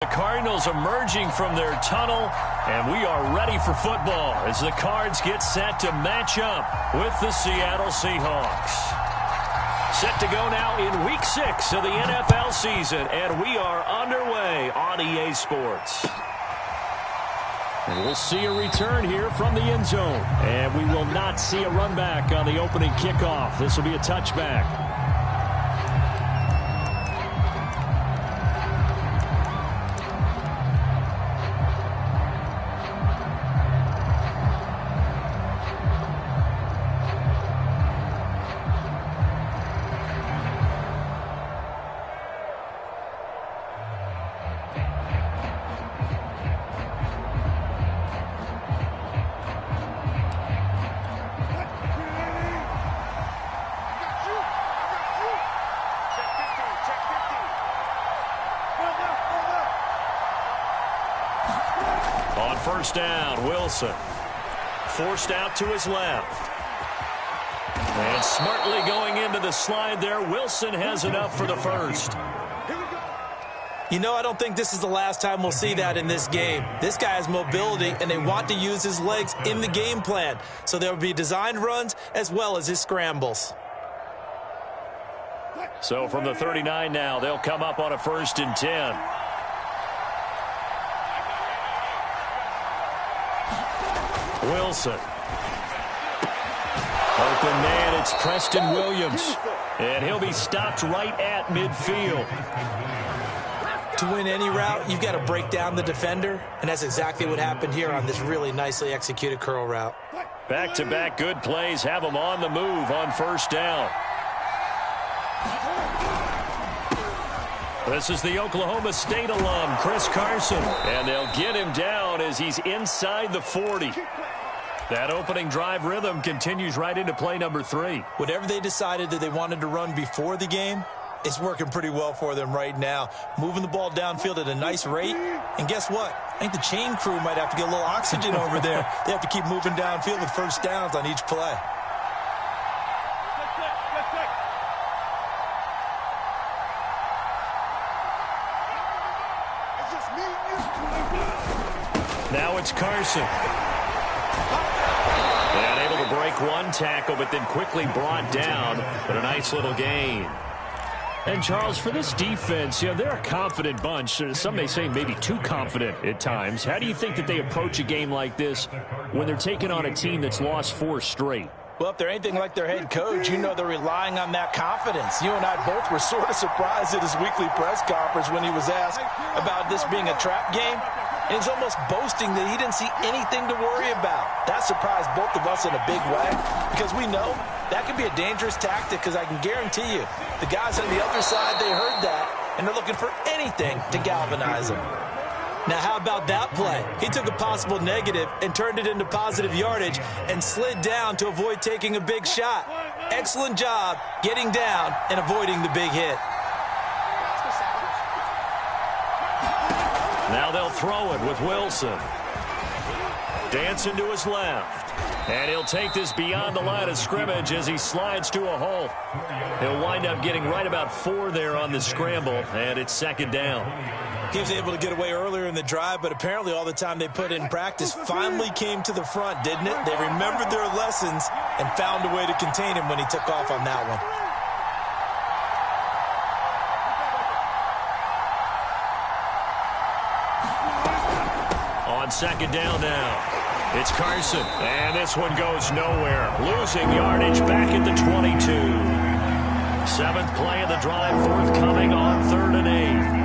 The Cardinals emerging from their tunnel, and we are ready for football as the Cards get set to match up with the Seattle Seahawks. Set to go now in Week 6 of the NFL season, and we are underway on EA Sports. And we'll see a return here from the end zone, and we will not see a run back on the opening kickoff. This will be a touchback. On first down, Wilson. Forced out to his left. And smartly going into the slide there, Wilson has enough for the first. You know, I don't think this is the last time we'll see that in this game. This guy has mobility, and they want to use his legs in the game plan. So there will be designed runs as well as his scrambles. So from the 39 now, they'll come up on a 1st and 10. Wilson. Open man, it's Preston Williams. And he'll be stopped right at midfield. To win any route, you've got to break down the defender, and that's exactly what happened here on this really nicely executed curl route. Back-to-back good plays have them on the move on first down. This is the Oklahoma State alum, Chris Carson. And they'll get him down as he's inside the 40. That opening drive rhythm continues right into play number 3. Whatever they decided that they wanted to run before the game, it's working pretty well for them right now. Moving the ball downfield at a nice rate. And guess what? I think the chain crew might have to get a little oxygen over there. They have to keep moving downfield with first downs on each play. Now it's Carson. And able to break one tackle, but then quickly brought down. But a nice little gain. And, Charles, for this defense, they're a confident bunch. Some may say maybe too confident at times. How do you think that they approach a game like this when they're taking on a team that's lost 4 straight? Well, if they're anything like their head coach, you know they're relying on that confidence. You and I both were sort of surprised at his weekly press conference when he was asked about this being a trap game. And he's almost boasting that he didn't see anything to worry about. That surprised both of us in a big way because we know that could be a dangerous tactic because I can guarantee you the guys on the other side, they heard that, and they're looking for anything to galvanize them. Now, how about that play? He took a possible negative and turned it into positive yardage and slid down to avoid taking a big shot. Excellent job getting down and avoiding the big hit. Now they'll throw it with Wilson. Dancing to his left. And he'll take this beyond the line of scrimmage as he slides to a hole. He'll wind up getting right about 4 there on the scramble, and it's 2nd down. He was able to get away earlier in the drive, but apparently all the time they put in practice finally came to the front, didn't it? They remembered their lessons and found a way to contain him when he took off on that one. On 2nd down now. It's Carson, and this one goes nowhere. Losing yardage back at the 22. 7th play of the drive forthcoming on 3rd and 8.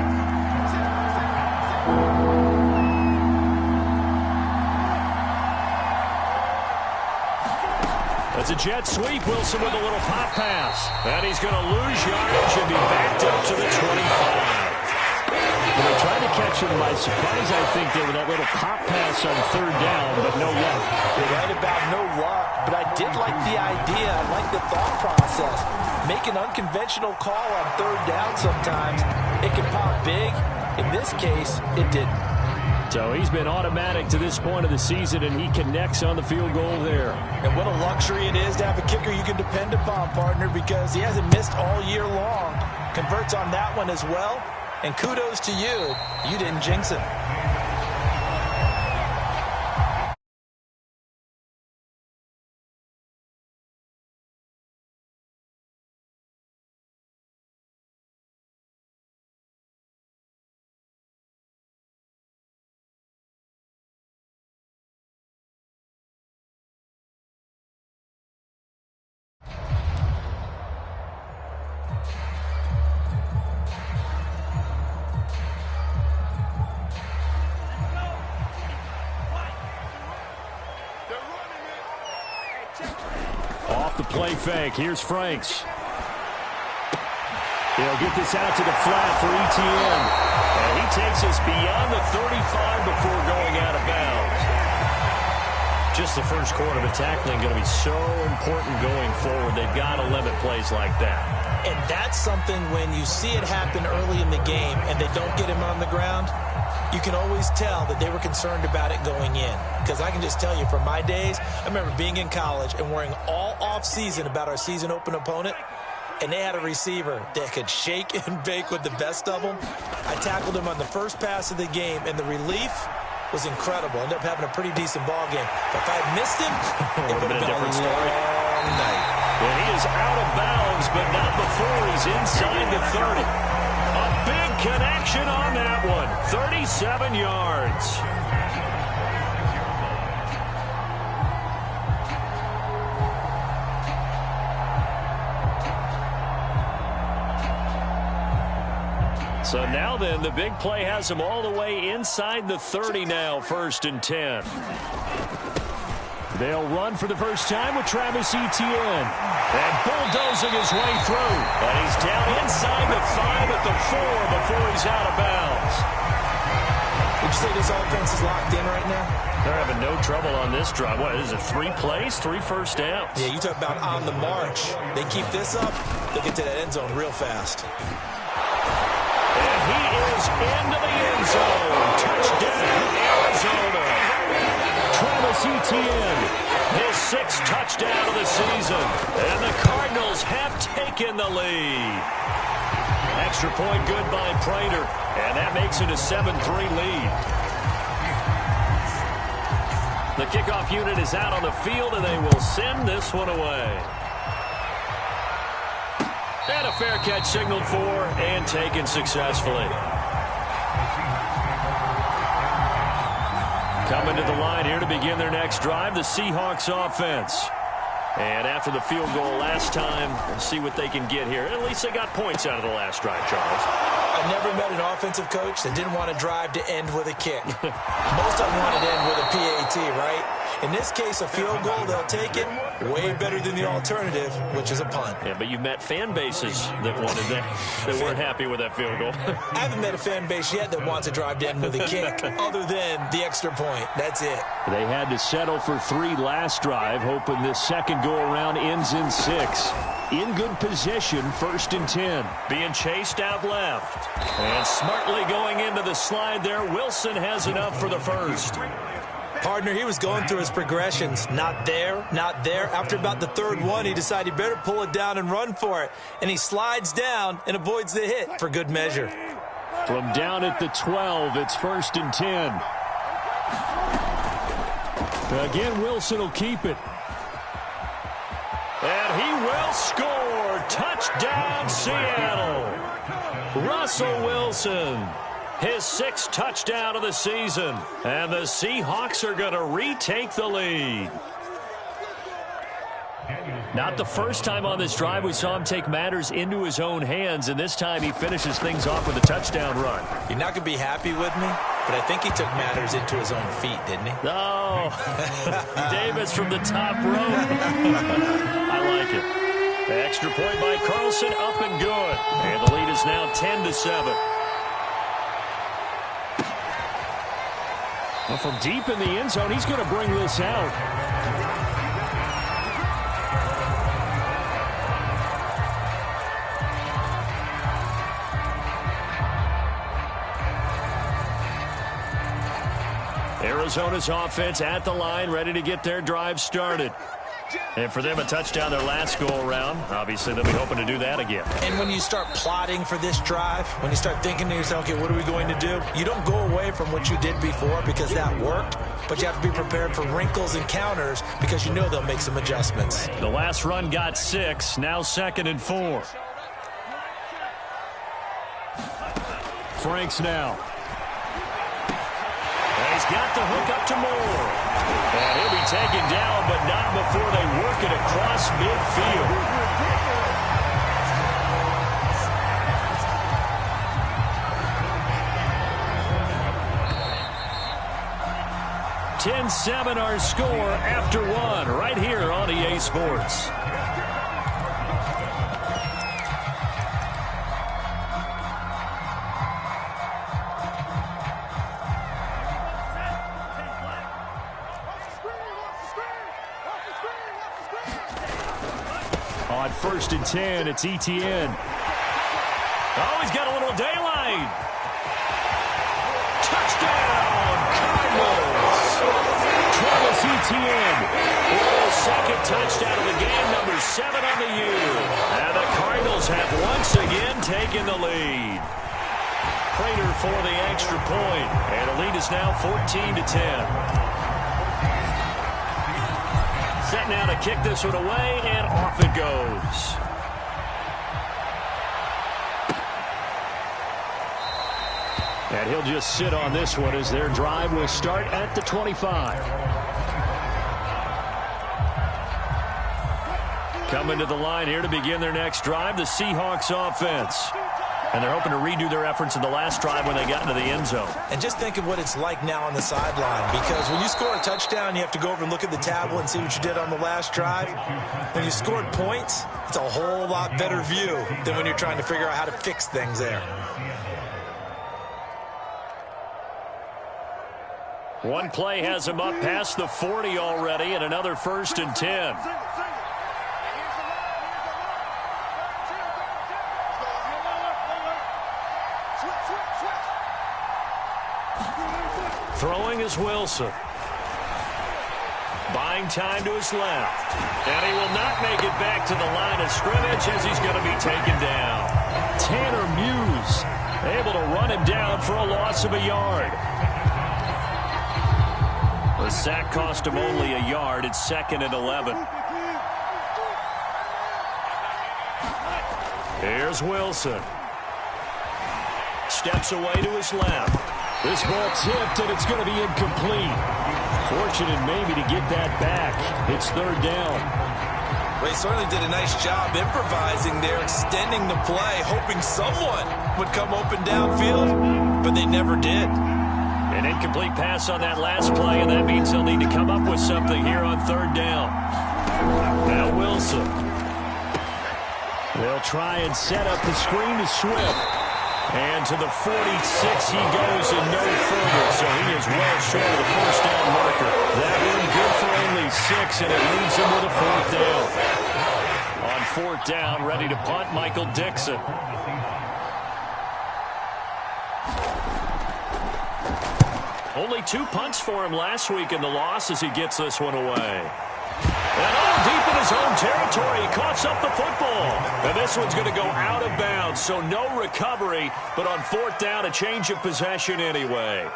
It's a jet sweep. Wilson with a little pop pass. And he's going to lose yardage and be backed up to the 25. When they tried to catch him by surprise, I think, there with that little pop pass on 3rd down, but no luck. You're right about no luck, but I did like the idea. I like the thought process. Make an unconventional call on 3rd down sometimes. It can pop big. In this case, it didn't. So he's been automatic to this point of the season, and he connects on the field goal there. And what a luxury it is to have a kicker you can depend upon, partner, because he hasn't missed all year long. Converts on that one as well. And kudos to you. You didn't jinx it. Off the play fake. Here's Franks. He'll get this out to the flat for Etienne. And he takes us beyond the 35 before going out of bounds. Just the first quarter of tackling going to be so important going forward. They've got to limit plays like that. And that's something when you see it happen early in the game and they don't get him on the ground, you can always tell that they were concerned about it going in. Because I can just tell you from my days, I remember being in college and worrying all off-season about our season open opponent, and they had a receiver that could shake and bake with the best of them. I tackled him on the first pass of the game, and the relief was incredible. Ended up having a pretty decent ball game. But if I had missed him, it would have been a different story. Night. And he is out of bounds, but not before he's inside the 30. A big connection on that one. 37 yards. So now then, the big play has him all the way inside the 30 now, 1st and 10. They'll run for the first time with Travis Etienne. And bulldozing his way through. And he's down inside the 5 at the 4 before he's out of bounds. Would you say this offense is locked in right now? They're having no trouble on this drive. What is it, 3 plays, 3 first downs? Yeah, you talk about on the march. They keep this up, they'll get to that end zone real fast. And he is into the end zone. Touchdown, Arizona. Travis Etienne, his 6th touchdown of the season. And the Cardinals have taken the lead. Extra point good by Prater. And that makes it a 7-3 lead. The kickoff unit is out on the field, and they will send this one away. And a fair catch signaled for and taken successfully. Coming to the line here to begin their next drive, the Seahawks offense. And after the field goal last time, we'll see what they can get here. At least they got points out of the last drive, Charles. I never met an offensive coach that didn't want to drive to end with a kick. Most of them wanted to end with a PAT, right? In this case, a field goal, they'll take it. Way better than the alternative, which is a punt. Yeah, but you've met fan bases that wanted that weren't happy with that field goal. I haven't met a fan base yet that wants to drive to end with a kick, other than the extra point. That's it. They had to settle for 3 last drive, hoping this second go-around ends in 6. In good position, 1st and 10. Being chased out left. And smartly going into the slide there, Wilson has enough for the first. Partner, he was going through his progressions. Not there, not there. After about the 3rd one, he decided he better pull it down and run for it. And he slides down and avoids the hit for good measure. From down at the 12, it's 1st and 10. Again, Wilson will keep it. And he will score. Touchdown, Seattle. Russell Wilson. His 6th touchdown of the season. And the Seahawks are going to retake the lead. Not the first time on this drive we saw him take matters into his own hands, and this time he finishes things off with a touchdown run. You're not going to be happy with me, but I think he took matters into his own feet, didn't he? Oh, Davis from the top rope. I like it. The extra point by Carlson, up and good. And the lead is now 10-7. Well, from deep in the end zone, he's going to bring this out. Arizona's offense at the line, ready to get their drive started. And for them, a touchdown their last go-around. Obviously, they'll be hoping to do that again. And when you start plotting for this drive, when you start thinking to yourself, okay, what are we going to do? You don't go away from what you did before because that worked, but you have to be prepared for wrinkles and counters because you know they'll make some adjustments. The last run got 6, now 2nd and 4. Franks now. And he's got the hook up to Moore. And he'll be taken down, but not before they work it across midfield. (10-7) our score after 1 right here on EA Sports. On 1st and 10, it's Etienne. Oh, he's got a little daylight. Touchdown, Cardinals. Travis Etienne with his 2nd touchdown of the game, number 7 on the year. And the Cardinals have once again taken the lead. Prater for the extra point, and the lead is now 14-10. Set now to kick this one away, and off it goes. And he'll just sit on this one as their drive will start at the 25. Coming to the line here to begin their next drive, the Seahawks offense. And they're hoping to redo their efforts in the last drive when they got into the end zone. And just think of what it's like now on the sideline, because when you score a touchdown, you have to go over and look at the tablet and see what you did on the last drive. When you scored points, it's a whole lot better view than when you're trying to figure out how to fix things there. One play has him up past the 40 already, and another 1st and 10. Throwing is Wilson. Buying time to his left. And he will not make it back to the line of scrimmage as he's going to be taken down. Tanner Muse able to run him down for a loss of a yard. The sack cost him only a yard. It's 2nd and 11. Here's Wilson. Steps away to his left. This ball tipped, and it's going to be incomplete. Fortunate maybe to get that back. It's 3rd down. Well, he certainly did a nice job improvising there, extending the play, hoping someone would come open downfield, but they never did. An incomplete pass on that last play, and that means he'll need to come up with something here on 3rd down. Now Wilson. They'll try and set up the screen to Swift. And to the 46 he goes and no further, so he is well short of the 1st down marker. That one good for only 6, and it leaves him with a 4th down. On 4th down, ready to punt, Michael Dixon. Only 2 punts for him last week in the loss as he gets this one away. And all deep in his own territory, he coughs up the football. And this one's going to go out of bounds, so no recovery, but on 4th down, a change of possession anyway.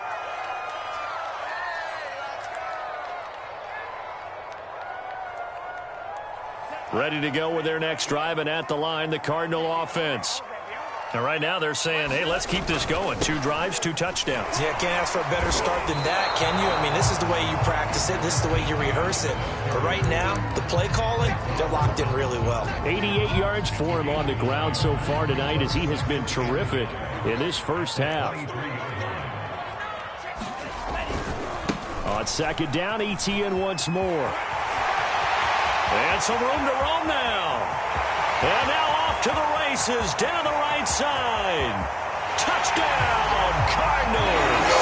Ready to go with their next drive, and at the line, the Cardinal offense. And right now they're saying, hey, let's keep this going. 2 drives, 2 touchdowns. Yeah, can't ask for a better start than that, can you? I mean, this is the way you practice it. This is the way you rehearse it. But right now, the play calling, they're locked in really well. 88 yards for him on the ground so far tonight as he has been terrific in this first half. On 2nd down, Etienne once more. And some room to roam now. And now off to the races, down the right side. Touchdown, Cardinals.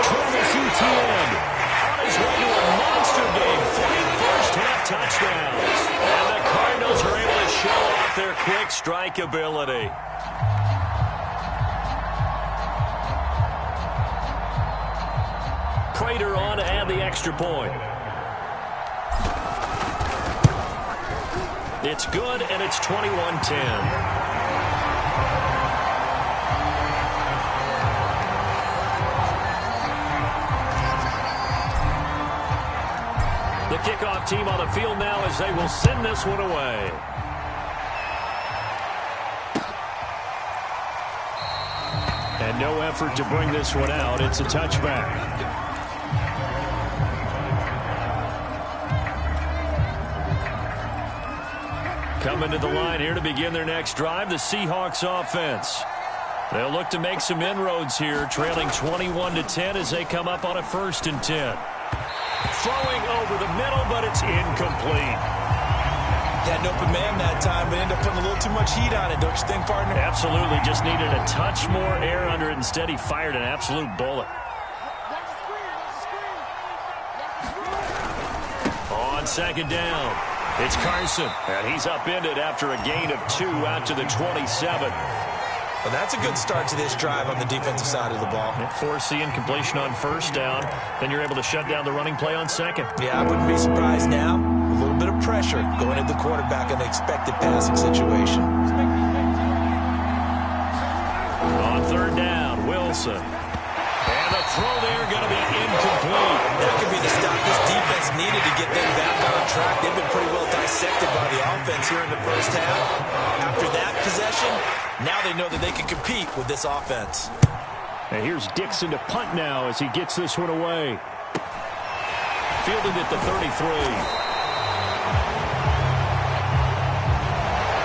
Travis Etienne on his way to a monster game, 3 first-half touchdowns. And the Cardinals are able to show off their quick strike ability. Prater on to add the extra point. It's good, and it's 21-10. The kickoff team on the field now as they will send this one away. And no effort to bring this one out. It's a touchback. Coming to the line here to begin their next drive, the Seahawks offense. They'll look to make some inroads here, trailing 21-10 as they come up on a 1st and 10. Throwing over the middle, but it's incomplete. Had an open man that time, but ended up putting a little too much heat on it, don't you think, partner? Absolutely. Just needed a touch more air under it. Instead, he fired an absolute bullet. On 2nd down, it's Carson, and he's upended after a gain of 2 out to the 27. Well, that's a good start to this drive on the defensive side of the ball. Force the incompletion on 1st down. Then you're able to shut down the running play on 2nd. Yeah, I wouldn't be surprised now. A little bit of pressure going at the quarterback in an expected passing situation. On 3rd down, Wilson. And the throw there going to be incomplete. That could be the stop this defense needed to get them back on track. They've been pretty well dissected by the offense here in the 1st half. After that possession, now they know that they can compete with this offense. And here's Dixon to punt now as he gets this one away. Fielded at the 33.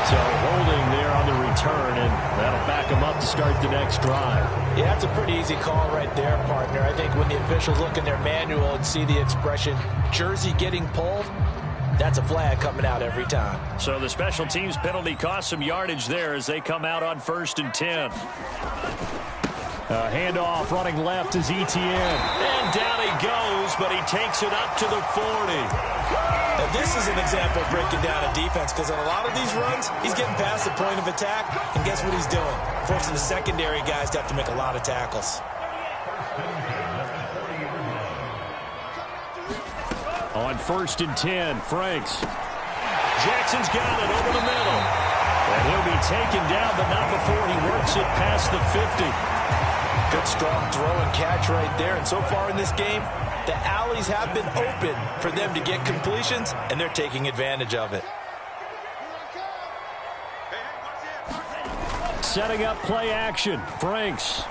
So holding there on the return, and that'll back him up to start the next drive. Yeah, that's a pretty easy call right there, partner. I think when the officials look in their manual and see the expression, jersey getting pulled, that's a flag coming out every time. So the special teams penalty cost some yardage there as they come out on 1st and 10. Handoff running left is Etienne. And down he goes, but he takes it up to the 40. Now this is an example of breaking down a defense, because on a lot of these runs, he's getting past the point of attack, and guess what he's doing? Forcing the secondary guys to have to make a lot of tackles. On 1st and 10, Franks. Jackson's got it over the middle. And he'll be taken down, but not before he works it past the 50. Good strong throw and catch right there. And so far in this game, the alleys have been open for them to get completions, and they're taking advantage of it. Setting up play action. Franks.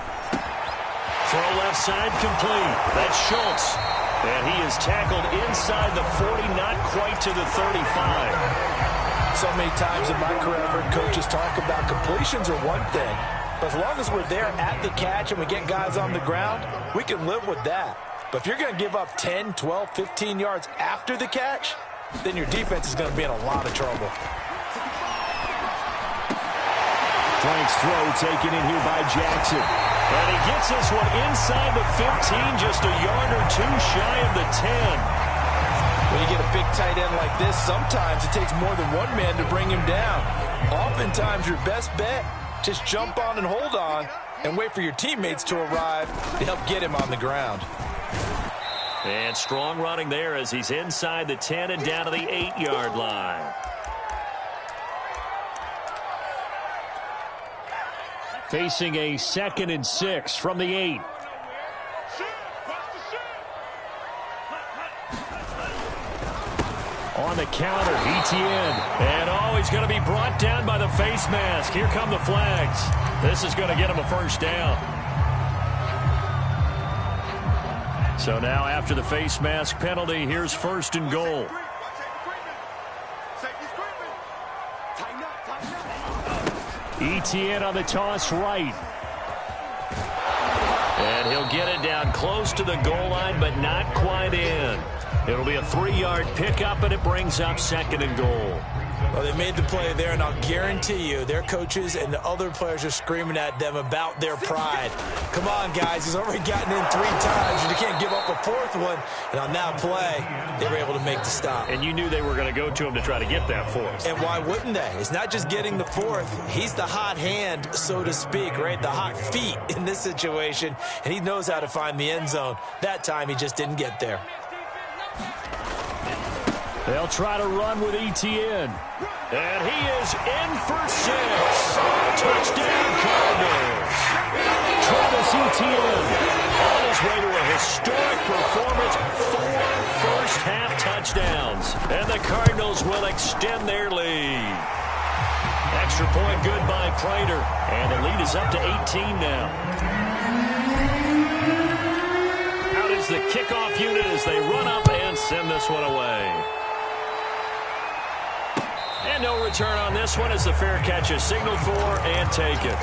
Throw left side complete. That's Schultz. And he is tackled inside the 40, not quite to the 35. So many times in my career, I've heard coaches talk about completions are one thing. But as long as we're there at the catch and we get guys on the ground, we can live with that. But if you're going to give up 10, 12, 15 yards after the catch, then your defense is going to be in a lot of trouble. Frank's throw taken in here by Jackson. And he gets this one inside the 15, just a yard or two shy of the 10. When you get a big tight end like this, sometimes it takes more than one man to bring him down. Oftentimes, your best bet, just jump on and hold on and wait for your teammates to arrive to help get him on the ground. And strong running there as he's inside the 10 and down to the 8-yard line. Facing a 2nd and 6 from the 8. On the counter, Etienne. And he's going to be brought down by the face mask. Here come the flags. This is going to get him a 1st down. So now after the face mask penalty, here's 1st and goal. Etienne on the toss right. And he'll get it down close to the goal line, but not quite in. It'll be a 3-yard pickup, and it brings up 2nd and goal. Well, they made the play there, and I'll guarantee you their coaches and the other players are screaming at them about their pride. Come on, guys. He's already gotten in 3 times, and you can't give up a 4th one. And on that play, they were able to make the stop. And you knew they were going to go to him to try to get that 4th. And why wouldn't they? It's not just getting the 4th. He's the hot hand, so to speak, right? The hot feet in this situation, and he knows how to find the end zone. That time, he just didn't get there. They'll try to run with ETN. And he is in for 6. Touchdown, Cardinals. Travis Etienne on his way to a historic performance. 4 first-half touchdowns. And the Cardinals will extend their lead. Extra point good by Prater. And the lead is up to 18 now. Out is the kickoff unit as they run up and send this one away. And no return on this one as the fair catch is signaled for and taken.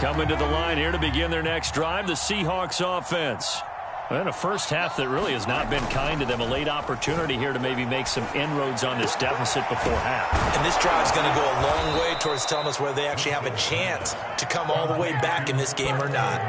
Coming to the line here to begin their next drive, the Seahawks offense. And a first half that really has not been kind to them. A late opportunity here to maybe make some inroads on this deficit before half. And this drive's going to go a long way towards telling us whether they actually have a chance to come all the way back in this game or not.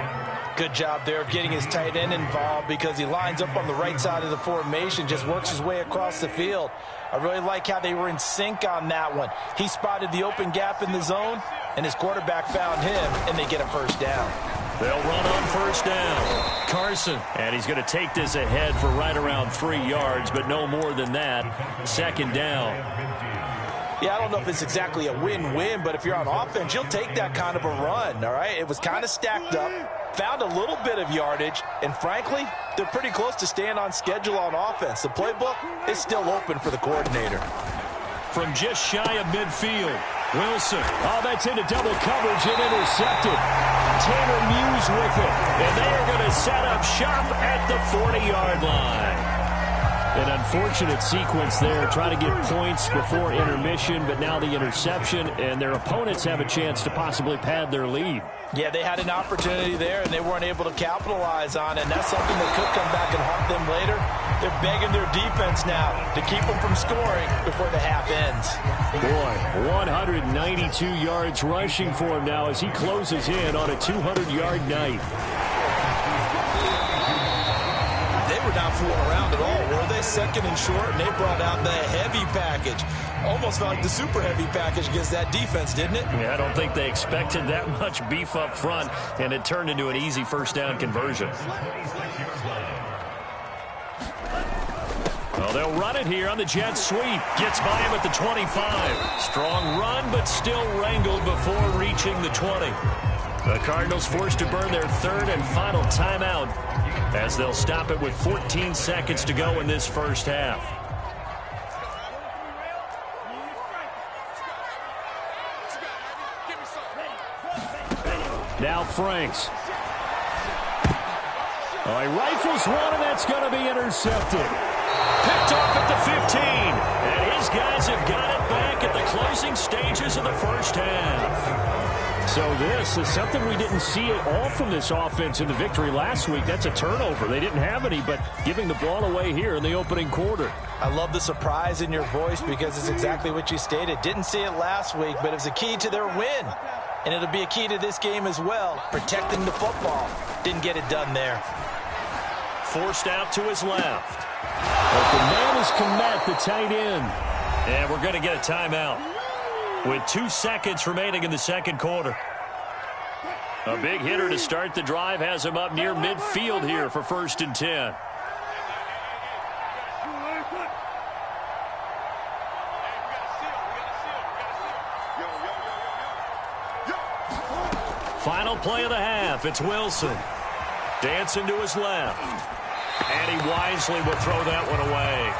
Good job there of getting his tight end involved because he lines up on the right side of the formation, just works his way across the field. I really like how they were in sync on that one. He spotted the open gap in the zone, and his quarterback found him, and they get a first down. They'll run on first down. Carson, and he's going to take this ahead for right around 3 yards, but no more than that. Second down. Yeah, I don't know if it's exactly a win-win, but if you're on offense, you'll take that kind of a run, all right? It was kind of stacked up, found a little bit of yardage, and frankly, they're pretty close to staying on schedule on offense. The playbook is still open for the coordinator. From just shy of midfield, Wilson. Oh, that's into double coverage and intercepted. Tanner Muse with it, and they are going to set up shop at the 40-yard line. An unfortunate sequence there, trying to get points before intermission, but now the interception, and their opponents have a chance to possibly pad their lead. Yeah, they had an opportunity there, and they weren't able to capitalize on it, and that's something that could come back and haunt them later. They're begging their defense now to keep them from scoring before the half ends. Boy, 192 yards rushing for him now as he closes in on a 200-yard night. They were not fooling around at all, were they? Second and short, and they brought out the heavy package. Almost felt like the super heavy package against that defense, didn't it? Yeah, I don't think they expected that much beef up front, and it turned into an easy first down conversion. Well, they'll run it here on the jet sweep. Gets by him at the 25. Strong run, but still wrangled before reaching the 20. The Cardinals forced to burn their third and final timeout as they'll stop it with 14 seconds to go in this first half. Now Franks. Oh, he rifles one, and that's going to be intercepted. Picked off at the 15. And his guys have got it back at the closing stages of the first half. So this is something we didn't see at all from this offense in the victory last week. That's a turnover. They didn't have any, but giving the ball away here in the opening quarter. I love the surprise in your voice because it's exactly what you stated. Didn't see it last week, but it was a key to their win. And it'll be a key to this game as well, protecting the football. Didn't get it done there. Forced out to his left. But the man is Komet, the tight end. And we're going to get a timeout with 2 seconds remaining in the second quarter. A big hitter to start the drive has him up near midfield here for 1st and 10. Final play of the half. It's Wilson. Dancing to his left. And he wisely will throw that one away.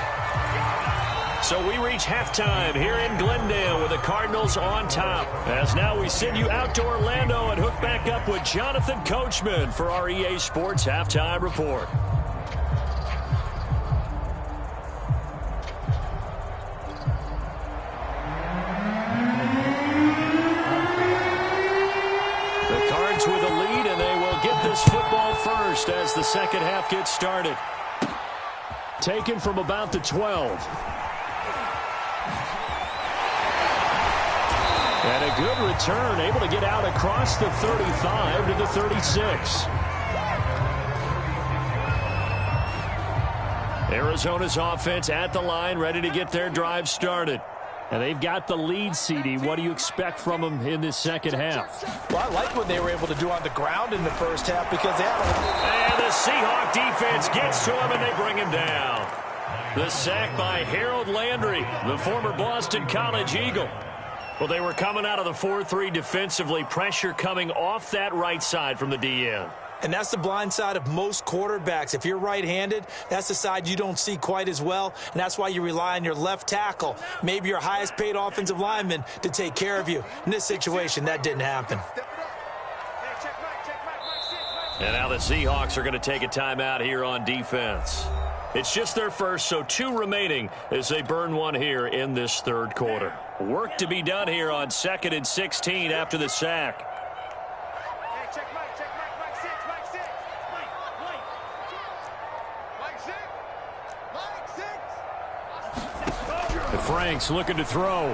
So we reach halftime here in Glendale with the Cardinals on top. As now we send you out to Orlando and hook back up with Jonathan Coachman for our EA Sports Halftime Report. The Cards with a lead, and they will get this football first as the second half gets started. Taken from about the 12. And a good return, able to get out across the 35 to the 36. Arizona's offense at the line, ready to get their drive started. And they've got the lead, CD. What do you expect from them in this second half? Well, I like what they were able to do on the ground in the first half because they had And the Seahawk defense gets to him, and they bring him down. The sack by Harold Landry, the former Boston College Eagle. Well, they were coming out of the 4-3 defensively. Pressure coming off that right side from the DN. And that's the blind side of most quarterbacks. If you're right-handed, that's the side you don't see quite as well, and that's why you rely on your left tackle, maybe your highest-paid offensive lineman, to take care of you. In this situation, that didn't happen. And now the Seahawks are going to take a timeout here on defense. It's just their first, so 2 remaining as they burn one here in this third quarter. Work to be done here on 2nd and 16 after the sack. Franks looking to throw.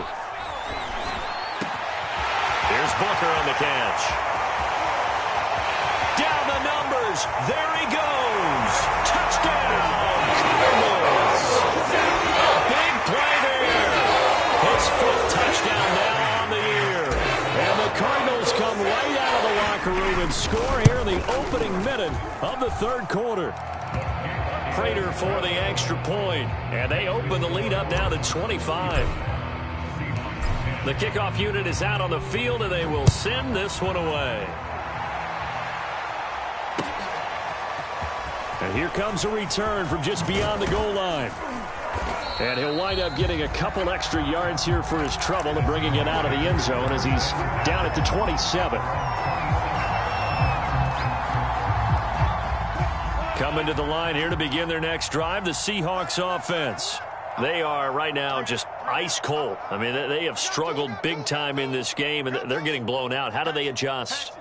Here's Booker on the catch. Down the numbers. There he goes. Touchdown, Cardinals. A big play there. His 5th touchdown now on the year. And the Cardinals come right out of the locker room and score here in the opening minute of the third quarter. Prater for the extra point, and they open the lead up now to 25. The kickoff unit is out on the field, and they will send this one away. And here comes a return from just beyond the goal line. And he'll wind up getting a couple extra yards here for his trouble and bringing it out of the end zone as he's down at the 27. Coming to the line here to begin their next drive, the Seahawks offense. They are right now just ice cold. I mean, they have struggled big time in this game, and they're getting blown out. How do they adjust?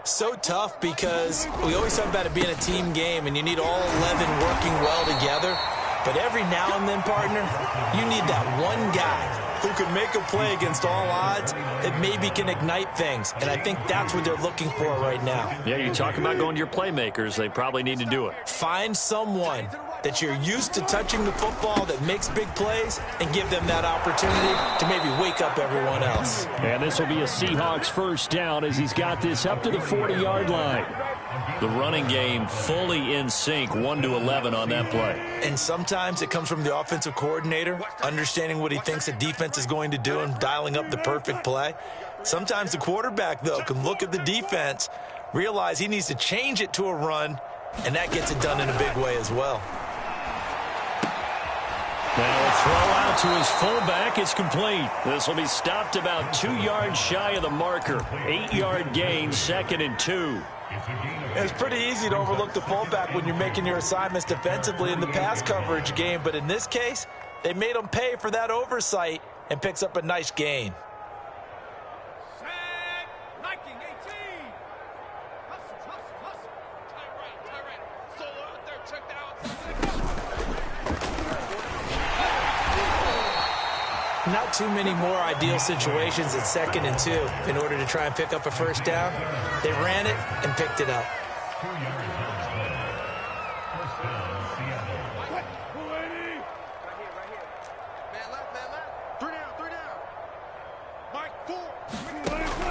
So tough because we always talk about it being a team game, and you need all 11 working well together. But every now and then, partner, you need that one guy who can make a play against all odds that maybe can ignite things. And I think that's what they're looking for right now. Yeah, you talk about going to your playmakers. They probably need to do it. Find someone that you're used to touching the football that makes big plays and give them that opportunity to maybe wake up everyone else. And this will be a Seahawks first down as he's got this up to the 40-yard line. The running game fully in sync, 1-11 on that play. And sometimes it comes from the offensive coordinator, understanding what he thinks the defense is going to do and dialing up the perfect play. Sometimes the quarterback, though, can look at the defense, realize he needs to change it to a run, and that gets it done in a big way as well. Now a throw out to his fullback is complete. This will be stopped about 2 yards shy of the marker. 8-yard gain, 2nd and 2. It's pretty easy to overlook the fullback when you're making your assignments defensively in the pass coverage game, but in this case, they made him pay for that oversight and picks up a nice gain. Not too many more ideal situations at 2nd and 2 in order to try and pick up a first down. They ran it and picked it up.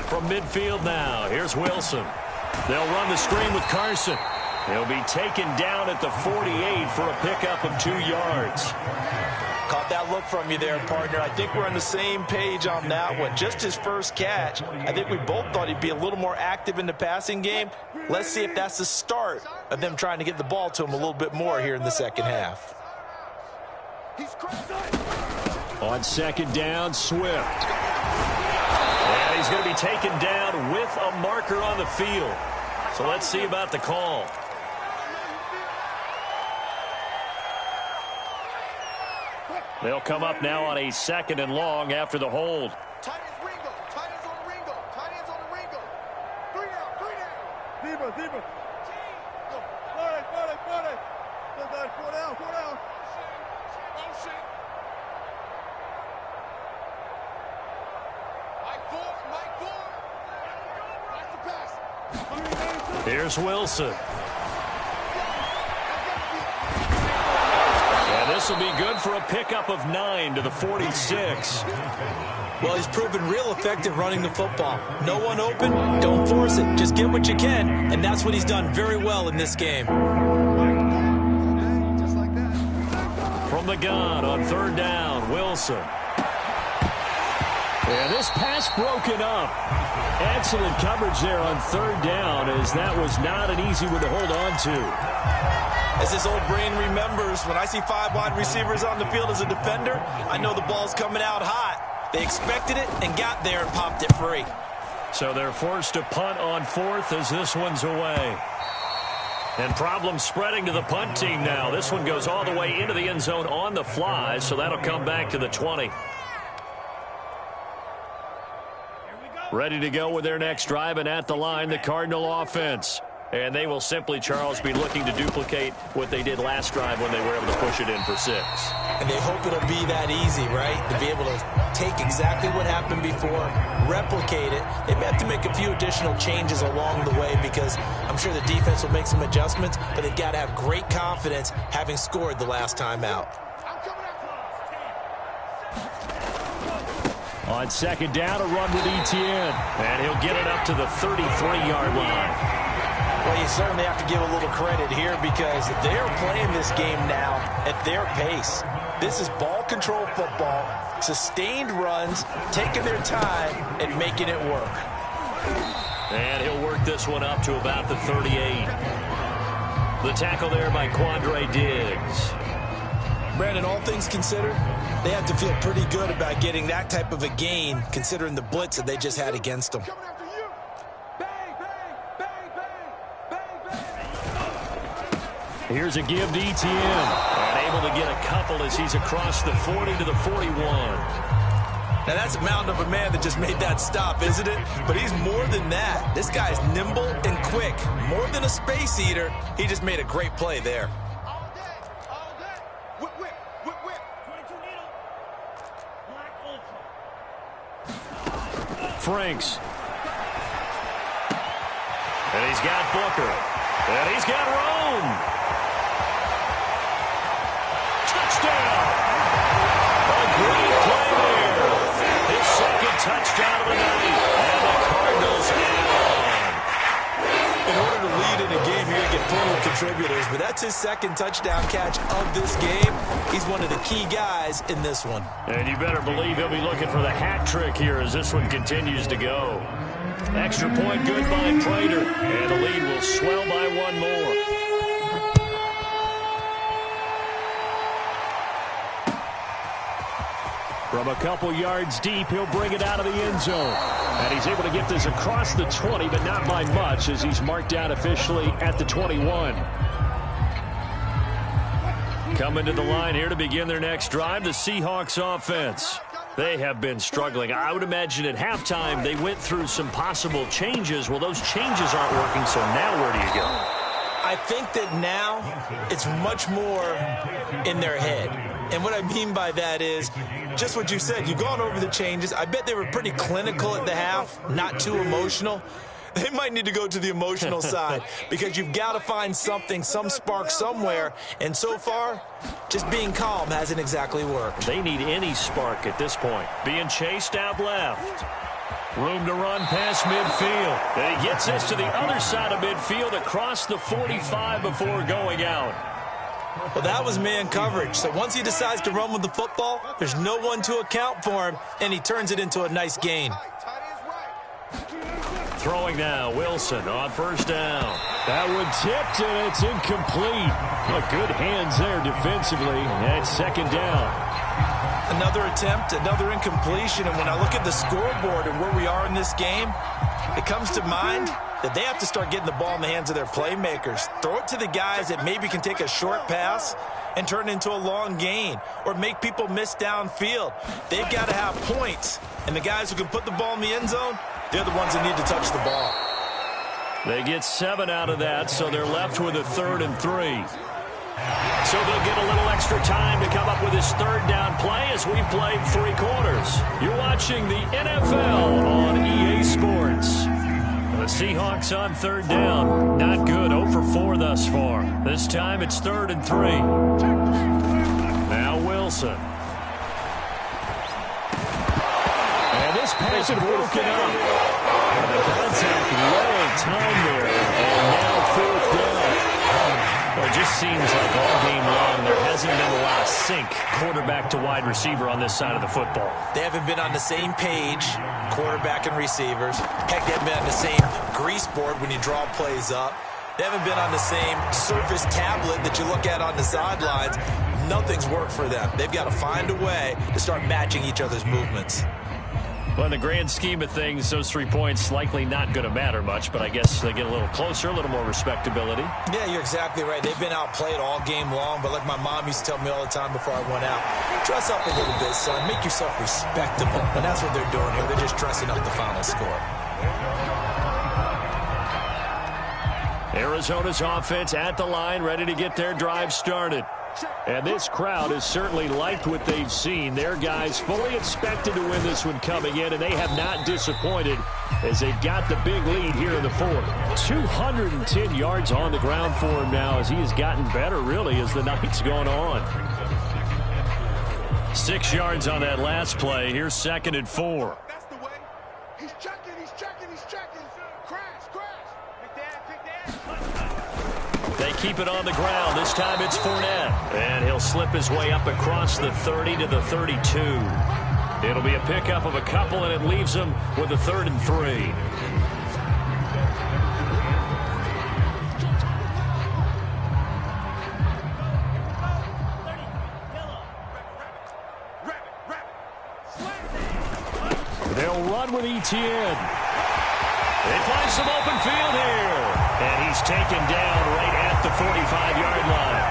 From midfield now, here's Wilson. They'll run the screen with Carson. He'll be taken down at the 48 for a pickup of 2 yards. Caught that look from you there, partner. I think we're on the same page on that one. Just his first catch. I think we both thought he'd be a little more active in the passing game. Let's see if that's the start of them trying to get the ball to him a little bit more here in the second half. On 2nd down, Swift. And he's going to be taken down with a marker on the field. So let's see about the call. They'll come up now on a 2nd and long after the hold. Tight ends Ringo. Tight ends on the Ringo. Tight ends on the Ringo. 3 down. 3 down. Deeper. Four down. Mike Ford. That's the pass. Here's Wilson. And this This will be good for a pickup of 9 to the 46. Well, he's proven real effective running the football. No one open, don't force it. Just get what you can, and that's what he's done very well in this game. From the gun on 3rd down, Wilson. And this pass broken up. Excellent coverage there on 3rd down, as that was not an easy one to hold on to. As this old brain remembers, when I see 5 wide receivers on the field as a defender, I know the ball's coming out hot. They expected it and got there and popped it free. So they're forced to punt on 4th as this one's away. And problems spreading to the punt team now. This one goes all the way into the end zone on the fly, so that'll come back to the 20. Ready to go with their next drive, and at the line, the Cardinal offense. And they will simply, Charles, be looking to duplicate what they did last drive when they were able to push it in for 6. And they hope it'll be that easy, right? To be able to take exactly what happened before, replicate it. They may have to make a few additional changes along the way because I'm sure the defense will make some adjustments, but they've got to have great confidence having scored the last time out. On 2nd down, a run with Etienne. And he'll get it up to the 33-yard line. Well, you certainly have to give a little credit here because they're playing this game now at their pace. This is ball control football, sustained runs, taking their time and making it work. And he'll work this one up to about the 38. The tackle there by Quandre Diggs. Brandon, all things considered, they have to feel pretty good about getting that type of a gain considering the blitz that they just had against them. Here's a give to Etienne. And able to get a couple as he's across the 40 to the 41. Now that's a mountain of a man that just made that stop, isn't it? But he's more than that. This guy's nimble and quick. More than a space eater. He just made a great play there. All day. Whip, whip, whip, whip. 22 needle. Black ultra. Franks. And he's got Booker. And he's got Rome. Touchdown! A great play there. His 2nd touchdown of the night. And the Cardinals hang on. In order to lead in a game, you're going to get plenty of contributors, but that's his 2nd touchdown catch of this game. He's one of the key guys in this one. And you better believe he'll be looking for the hat trick here as this one continues to go. Extra point good by Prater, and the lead will swell by 1 more. From a couple yards deep, he'll bring it out of the end zone. And he's able to get this across the 20, but not by much as he's marked down officially at the 21. Coming to the line here to begin their next drive, the Seahawks offense. They have been struggling. I would imagine at halftime they went through some possible changes. Well, those changes aren't working, so now where do you go? I think that now it's much more in their head. And what I mean by that is just what you said. You've gone over the changes. I bet they were pretty clinical at the half, not too emotional. They might need to go to the emotional side because you've got to find something, some spark somewhere. And so far, just being calm hasn't exactly worked. They need any spark at this point. Being chased out left. Room to run past midfield. And he gets this to the other side of midfield across the 45 before going out. Well, that was man coverage. So once he decides to run with the football, there's no one to account for him, and he turns it into a nice gain. Throwing now, Wilson on 1st down. That one tipped, and it's incomplete. Well, good hands there defensively at 2nd down. Another attempt, another incompletion, and when I look at the scoreboard and where we are in this game, it comes to mind that they have to start getting the ball in the hands of their playmakers. Throw it to the guys that maybe can take a short pass and turn it into a long gain or make people miss downfield. They've got to have points, and the guys who can put the ball in the end zone, they're the ones that need to touch the ball. They get 7 out of that, so they're left with a 3rd and 3. So they'll get a little extra time to come up with this 3rd down play as we've played 3 quarters. You're watching the NFL on EA Sports. The Seahawks on 3rd down. Not good. 0 for 4 thus far. This time it's 3rd and 3. Now Wilson. And this pass is broken up. And the contact long time there. And now fourth down. Well, it just seems like all game long there hasn't been a lot of sync quarterback to wide receiver on this side of the football. They haven't been on the same page, quarterback and receivers. Heck, they haven't been on the same grease board when you draw plays up. They haven't been on the same Surface tablet that you look at on the sidelines. Nothing's worked for them. They've got to find a way to start matching each other's movements. Well, in the grand scheme of things, those 3 points likely not going to matter much, but I guess they get a little closer, a little more respectability. Yeah, you're exactly right. They've been outplayed all game long, but like my mom used to tell me all the time before I went out, dress up a little bit, son. Make yourself respectable. And that's what they're doing here. They're just dressing up the final score. Arizona's offense at the line, ready to get their drive started. And this crowd has certainly liked what they've seen. Their guys fully expected to win this one coming in, and they have not disappointed as they've got the big lead here in the fourth. 210 yards on the ground for him now as he has gotten better, really, as the night's gone on. 6 yards on that last play. Here's 2nd and 4. That's the way. He's checking, he's checking, he's checking. Crash, crash. Pick that. They keep it on the ground. This time it's Fournette. And he'll slip his way up across the 30 to the 32. It'll be a pickup of a couple, and it leaves him with a 3rd and 3. They'll run with Etienne. They find some open field here. And he's taken down right at the 45-yard line.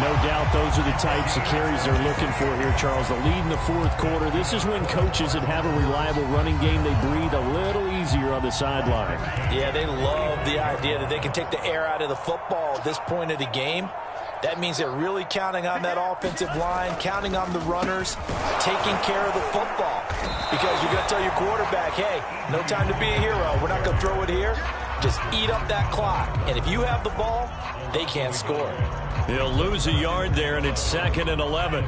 No doubt those are the types of carries they're looking for here, Charles. The lead in the fourth quarter. This is when coaches that have a reliable running game, they breathe a little easier on the sideline. Yeah, they love the idea that they can take the air out of the football at this point of the game. That means they're really counting on that offensive line, counting on the runners, taking care of the football. Because you're going to tell your quarterback, hey, no time to be a hero. We're not going to throw it here. Just eat up that clock. And if you have the ball, they can't score. He'll lose a yard there, and it's 2nd and 11.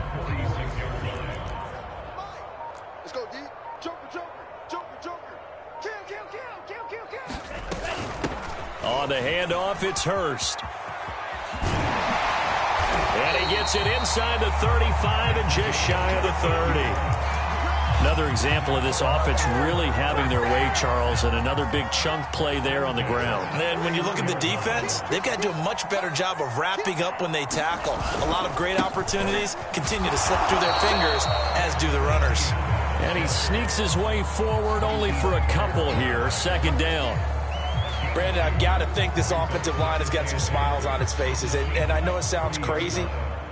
Let's go, D. Joker. Kill. On the handoff, it's Hurst. And he gets it inside the 35 and just shy of the 30. Another example of this offense really having their way, Charles, and another big chunk play there on the ground. And then when you look at the defense, they've got to do a much better job of wrapping up when they tackle. A lot of great opportunities continue to slip through their fingers, as do the runners. And he sneaks his way forward only for a couple here. 2nd down. Brandon, I've got to think this offensive line has got some smiles on its faces. And I know it sounds crazy,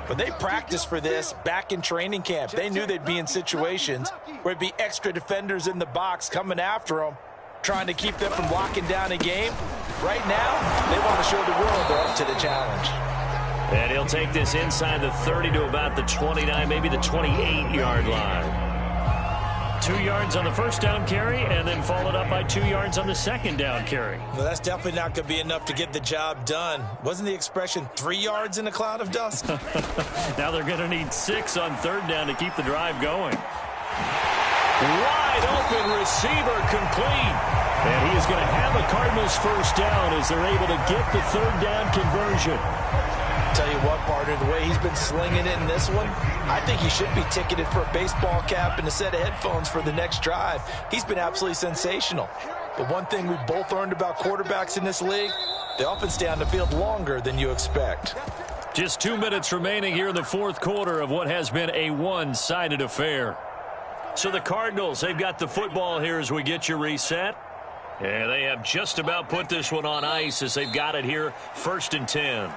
but they practiced for this back in training camp. They knew they'd be in situations where it'd be extra defenders in the box coming after them, trying to keep them from locking down a game. Right now, they want to show the world they're up to the challenge. And he'll take this inside the 30 to about the 29, maybe the 28-yard line. 2 yards on the first down carry, and then followed up by 2 yards on the second down carry. Well, that's definitely not going to be enough to get the job done. Wasn't the expression 3 yards in a cloud of dust? Now they're going to need 6 on 3rd down to keep the drive going. Wide open receiver complete. And he is going to have a Cardinals first down as they're able to get the 3rd down conversion. Tell you what, partner, the way he's been slinging it in this one, I think he should be ticketed for a baseball cap and a set of headphones for the next drive. He's been absolutely sensational. But one thing we've both learned about quarterbacks in this league, they often stay on the field longer than you expect. Just 2 minutes remaining here in the fourth quarter of what has been a one-sided affair. So the Cardinals, they've got the football here as we get you reset. And they have just about put this one on ice as they've got it here, 1st and 10.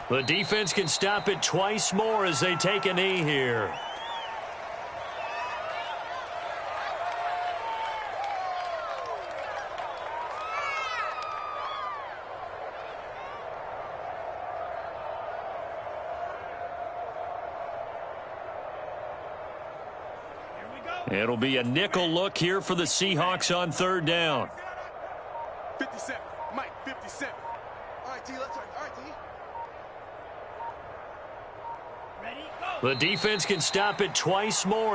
The defense can stop it twice more as they take a knee here. It'll be a nickel look here for the Seahawks on third down. 57. Mike, 57. All right, T, let's start. All right, T. The defense can stop it twice more.